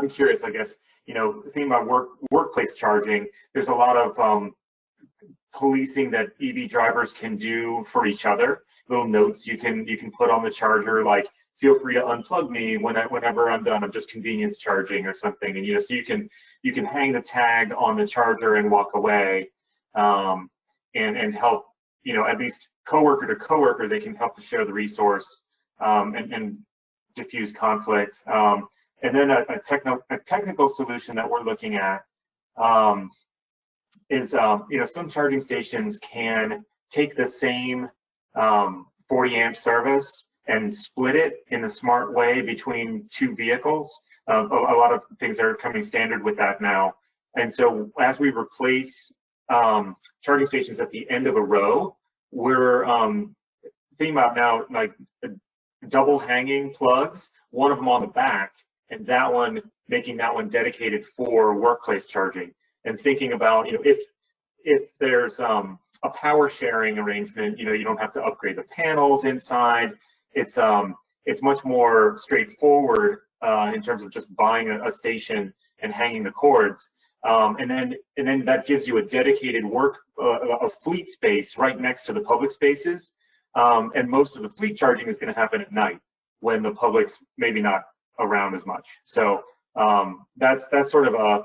curious, I guess, thinking about workplace charging, there's a lot of policing that EV drivers can do for each other. Little notes you can put on the charger, like, feel free to unplug me whenever I'm done. I'm just convenience charging or something. And so you can hang the tag on the charger and walk away, and help, at least coworker to coworker, they can help to share the resource, and diffuse conflict. And then a technical solution that we're looking at is, some charging stations can take the same 40 amp service and split it in a smart way between two vehicles. A lot of things are coming standard with that now. And so as we replace charging stations at the end of a row, we're thinking about now, like, double hanging plugs, one of them on the back, and that one, making that one dedicated for workplace charging. And thinking about, if there's a power sharing arrangement, you don't have to upgrade the panels inside. It's much more straightforward in terms of just buying a station and hanging the cords. And then that gives you a dedicated a fleet space right next to the public spaces. And most of the fleet charging is going to happen at night when the public's maybe not around as much. So that's sort of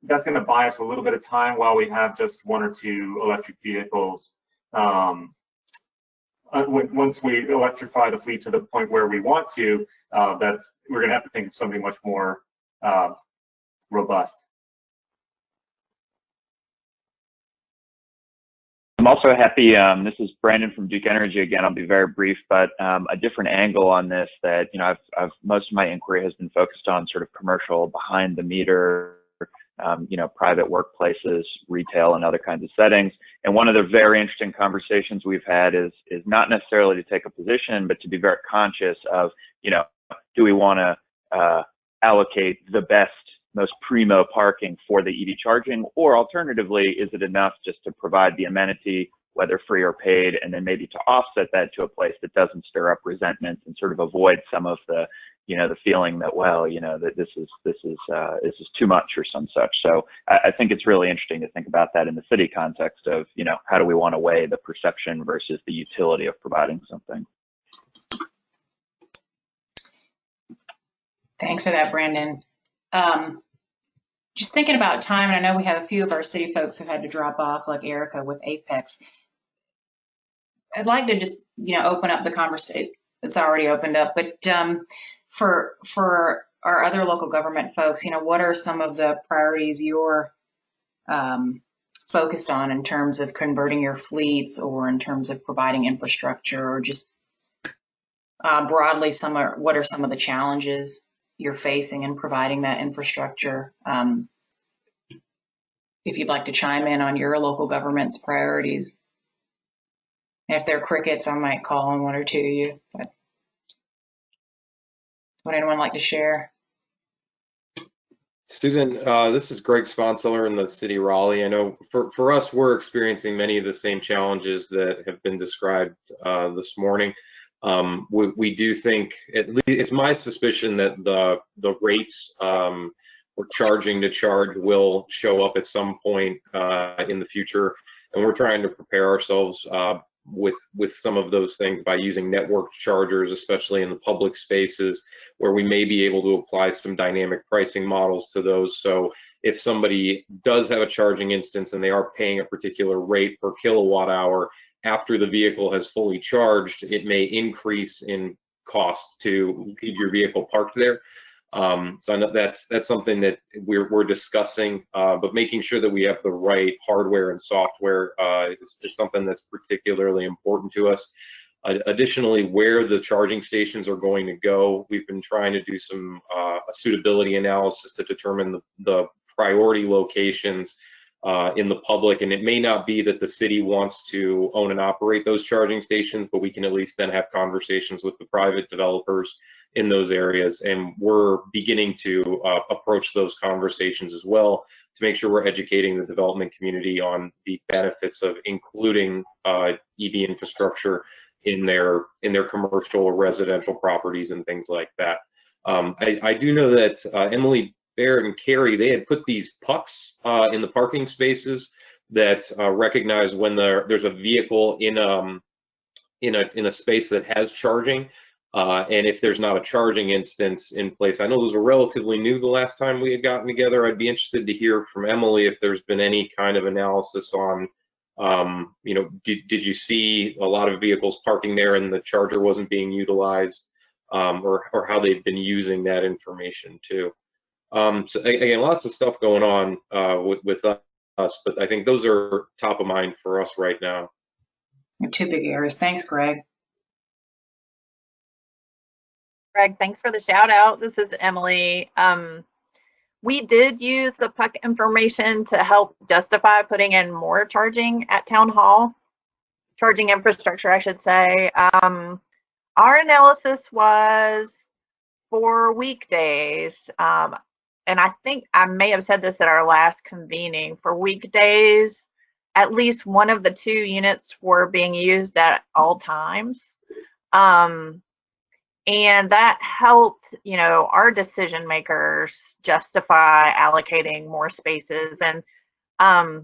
that's going to buy us a little bit of time while we have just one or two electric vehicles. Once we electrify the fleet to the point where we want to, we're going to have to think of something much more robust. I'm also happy, this is Brandon from Duke Energy again. I'll be very brief, but a different angle on this that, I've most of my inquiry has been focused on sort of commercial behind the meter, private workplaces, retail, and other kinds of settings. And one of the very interesting conversations we've had is not necessarily to take a position, but to be very conscious of, do we want to allocate the best, most primo parking for the EV charging, or alternatively, is it enough just to provide the amenity, whether free or paid, and then maybe to offset that to a place that doesn't stir up resentment and sort of avoid some of the, the feeling that, well, that this is too much or some such. So I think it's really interesting to think about that in the city context of, how do we want to weigh the perception versus the utility of providing something. Thanks for that, Brandon. Just thinking about time, and I know we have a few of our city folks who had to drop off, like Erica with Apex. I'd like to just, open up the conversation. It's already opened up, but for our other local government folks, what are some of the priorities you're focused on in terms of converting your fleets, or in terms of providing infrastructure, or just broadly, what are some of the challenges you're facing in providing that infrastructure? If you'd like to chime in on your local government's priorities. If they're crickets, I might call on one or two of you. But would anyone like to share? Susan, this is Greg Sponsler in the city of Raleigh. I know for us, we're experiencing many of the same challenges that have been described this morning. We do think, at least it's my suspicion, that the rates we're charging to charge will show up at some point in the future, and we're trying to prepare ourselves with some of those things by using network chargers, especially in the public spaces, where we may be able to apply some dynamic pricing models to those. So if somebody does have a charging instance and they are paying a particular rate per kilowatt hour, after the vehicle has fully charged, it may increase in cost to keep your vehicle parked there. So I know that's something that we're discussing, but making sure that we have the right hardware and software is something that's particularly important to us. Additionally, where the charging stations are going to go, we've been trying to do some suitability analysis to determine the priority locations in the public, and it may not be that the city wants to own and operate those charging stations, but we can at least then have conversations with the private developers in those areas, and we're beginning to approach those conversations as well to make sure we're educating the development community on the benefits of including EV infrastructure in their commercial or residential properties and things like that. I do know that Emily, Barrett, and Carrie, they had put these pucks in the parking spaces that recognize when there's a vehicle in a space that has charging, and if there's not a charging instance in place. I know those were relatively new the last time we had gotten together. I'd be interested to hear from Emily if there's been any kind of analysis on, you know, did you see a lot of vehicles parking there and the charger wasn't being utilized, or how they've been using that information too. So again, lots of stuff going on with us, but I think those are top of mind for us right now. Two big areas. Thanks, Greg. Greg, thanks for the shout out. This is Emily. We did use the puck information to help justify putting in more charging at Town Hall, charging infrastructure, I should say. Our analysis was for weekdays, and I think I may have said this at our last convening. For weekdays, at least one of the 2 units were being used at all times. And that helped, you know, our decision makers justify allocating more spaces. And I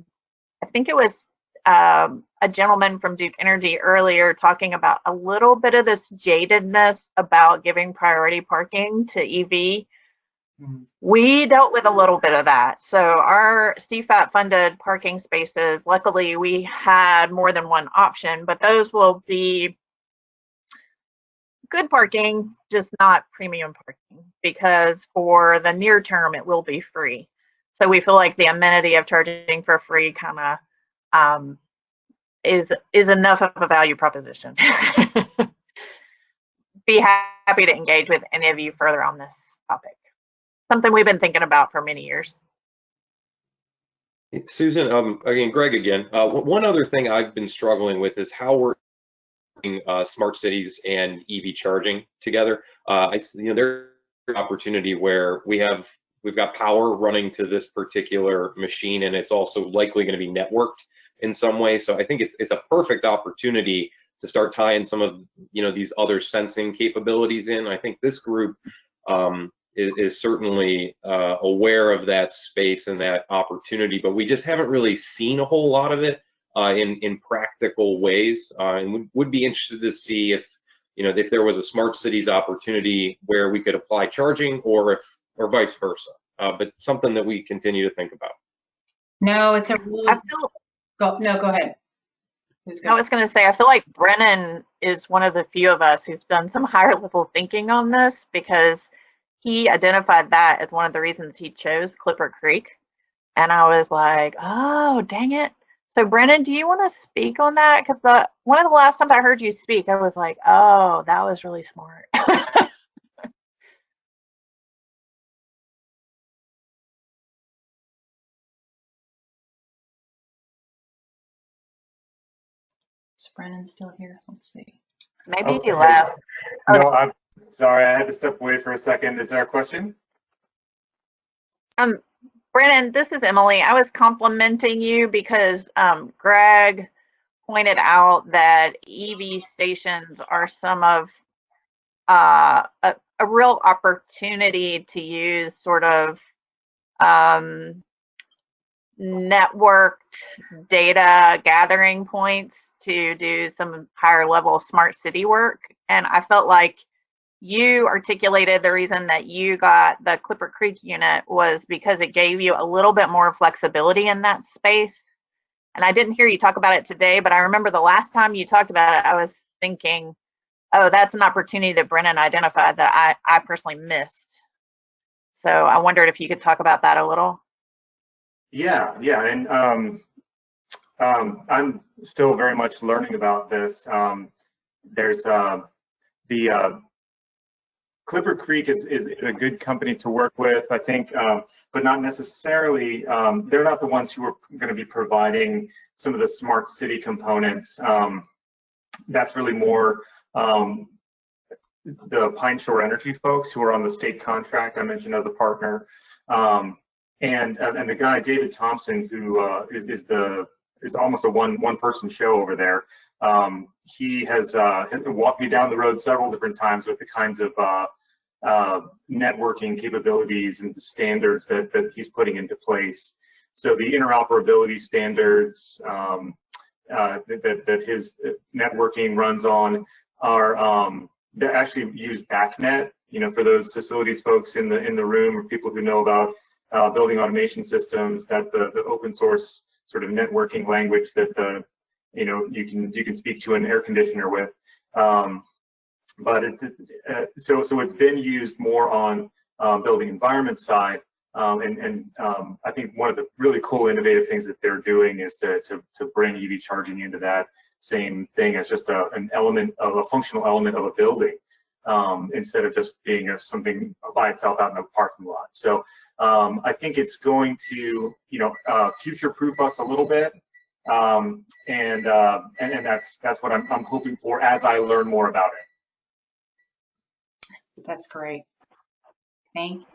think it was a gentleman from Duke Energy earlier talking about a little bit of this jadedness about giving priority parking to EV. We dealt with a little bit of that. So our CFAT funded parking spaces, luckily we had more than one option, but those will be good parking, just not premium parking, because for the near term it will be free. So we feel like the amenity of charging for free kind of is enough of a value proposition. Be happy to engage with any of you further on this topic. Something we've been thinking about for many years. Susan, again, Greg again. One other thing I've been struggling with is how we're smart cities and EV charging together. You know, there's an opportunity where we've got power running to this particular machine, and it's also likely going to be networked in some way. So I think it's a perfect opportunity to start tying some of, you know, these other sensing capabilities in. I think this group is certainly aware of that space and that opportunity, but we just haven't really seen a whole lot of it in practical ways, and would be interested to see if, you know, if there was a smart cities opportunity where we could apply charging, or vice versa. But something that we continue to think about. No, it's a really. Go ahead. I was going to say, I feel like Brennan is one of the few of us who've done some higher level thinking on this, because he identified that as one of the reasons he chose Clipper Creek. And I was like, oh, dang it. So Brennan, do you want to speak on that? Because one of the last times I heard you speak, I was like, oh, that was really smart. Is Brennan still here? Let's see. Maybe he left. No, I'm sorry, I had to step away for a second. Is there a question? Brennan, this is Emily. I was complimenting you because Greg pointed out that EV stations are some of a real opportunity to use sort of networked data gathering points to do some higher level smart city work. And I felt like you articulated the reason that you got the Clipper Creek unit was because it gave you a little bit more flexibility in that space. And I didn't hear you talk about it today, but I remember the last time you talked about it, I was thinking, oh, that's an opportunity that Brennan identified that I personally missed. So I wondered if you could talk about that a little. Yeah, and I'm still very much learning about this. There's the Clipper Creek is a good company to work with, I think, but not necessarily, they're not the ones who are going to be providing some of the smart city components. That's really more the Pine Shore Energy folks who are on the state contract I mentioned as a partner. And the guy, David Thompson, who is the is almost a one-person show over there. He has walked me down the road several different times with the kinds of networking capabilities and the standards that he's putting into place. So the interoperability standards that his networking runs on are that actually use BACnet. You know, for those facilities folks in the room or people who know about building automation systems, that's the open source sort of networking language that you can speak to an air conditioner with. But so it's been used more on building environment side, and I think one of the really cool innovative things that they're doing is to bring EV charging into that same thing as just an element of a functional element of a building, instead of just being something by itself out in a parking lot. So I think it's going to future-proof us a little bit, and that's what I'm hoping for as I learn more about it. That's great. Thank you.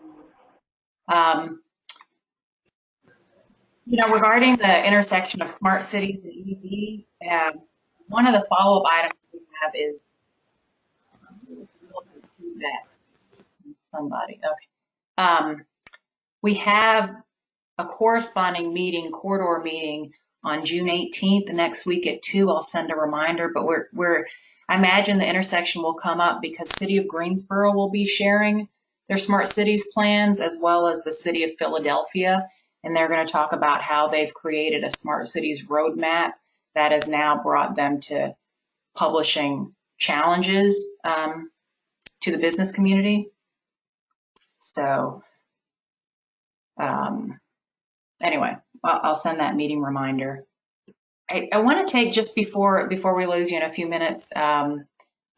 Regarding the intersection of smart cities and EV, one of the follow-up items we have is somebody. Okay. We have a corresponding meeting, corridor meeting, on June 18th, the next week at 2. I'll send a reminder, but I imagine the intersection will come up because City of Greensboro will be sharing their smart cities plans, as well as the City of Philadelphia, and they're going to talk about how they've created a smart cities roadmap that has now brought them to publishing challenges to the business community. So anyway, I'll send that meeting reminder. I want to take, just before we lose you in a few minutes, a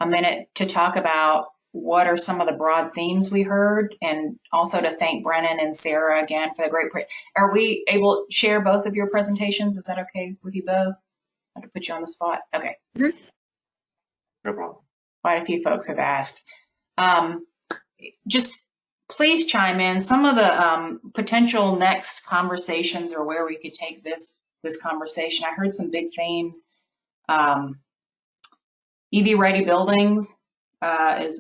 minute to talk about what are some of the broad themes we heard, and also to thank Brennan and Sarah again for the great. Are we able to share both of your presentations? Is that okay with you both? I have to put you on the spot. Okay. No problem. Quite a few folks have asked. Just please chime in. Some of the potential next conversations, or where we could take this conversation. I heard some big themes. EV ready buildings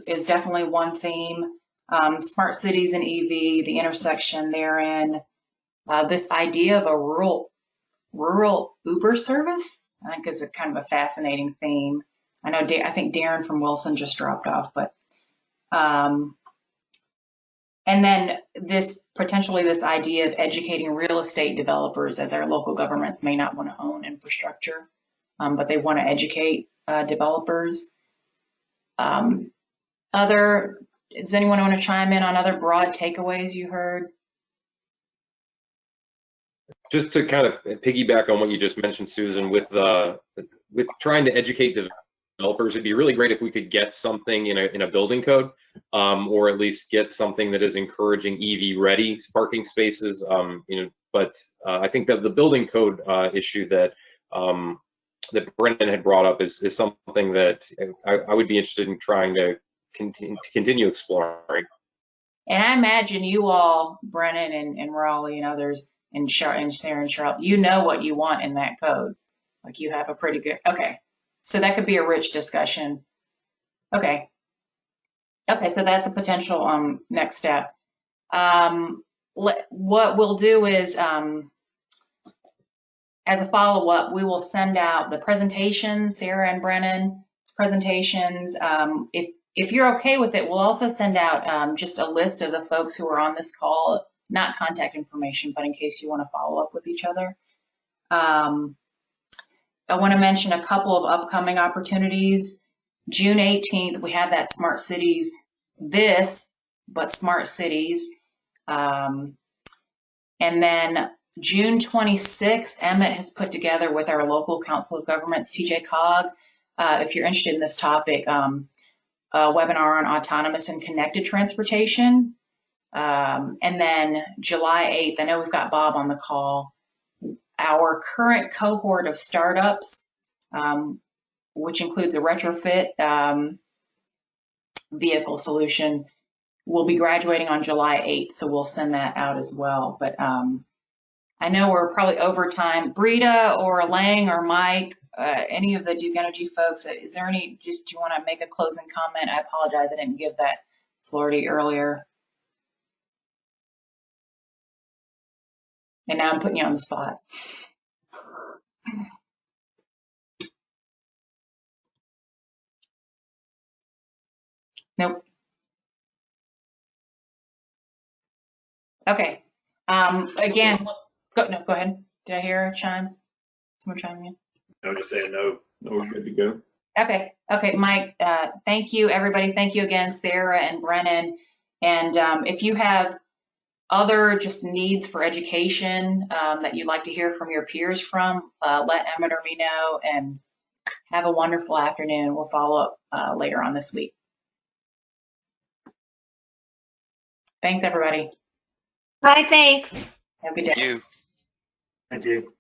is definitely one theme. Smart cities and EV, the intersection therein. This idea of a rural Uber service, I think, is a kind of a fascinating theme. I know, I think Darren from Wilson just dropped off, but and then potentially this idea of educating real estate developers, as our local governments may not want to own infrastructure, but they want to educate developers. Does anyone want to chime in on other broad takeaways you heard? Just to kind of piggyback on what you just mentioned, Susan, with trying to educate developers, it'd be really great if we could get something in a building code, or at least get something that is encouraging EV-ready parking spaces. But I think that the building code issue that Brennan had brought up is something that I would be interested in trying to continue exploring. And I imagine you all, Brennan and Raleigh and others, and Sarah and Charlotte, you know what you want in that code. Like, you have a pretty good, okay. So that could be a rich discussion. Okay, so that's a potential next step. What we'll do is, as a follow-up, we will send out the presentations, Sarah and Brennan's presentations. If you're okay with it, we'll also send out just a list of the folks who are on this call, not contact information, but in case you want to follow up with each other. I want to mention a couple of upcoming opportunities. June 18th, we have that Smart Cities, Smart Cities. And then June 26th, Emmett has put together with our local Council of Governments, TJ Cog, if you're interested in this topic, a webinar on autonomous and connected transportation. And then July 8th, I know we've got Bob on the call. Our current cohort of startups, which includes a retrofit vehicle solution, will be graduating on July 8th, so we'll send that out as well. But I know we're probably over time. Brita or Lang or Mike, any of the Duke Energy folks, is there any, do you want to make a closing comment? I apologize, I didn't give that floor to you earlier. And now I'm putting you on the spot. Nope. Okay. Again, go ahead. Did I hear a chime? Someone chime in? No, just saying no, we're good to go. Okay, Mike, thank you, everybody. Thank you again, Sarah and Brennan. And if you have other just needs for education that you'd like to hear from your peers from, let Emmett or me know, and have a wonderful afternoon. We'll follow up later on this week. Thanks, everybody. Bye, thanks. Have a good day. Thank you. Thank you.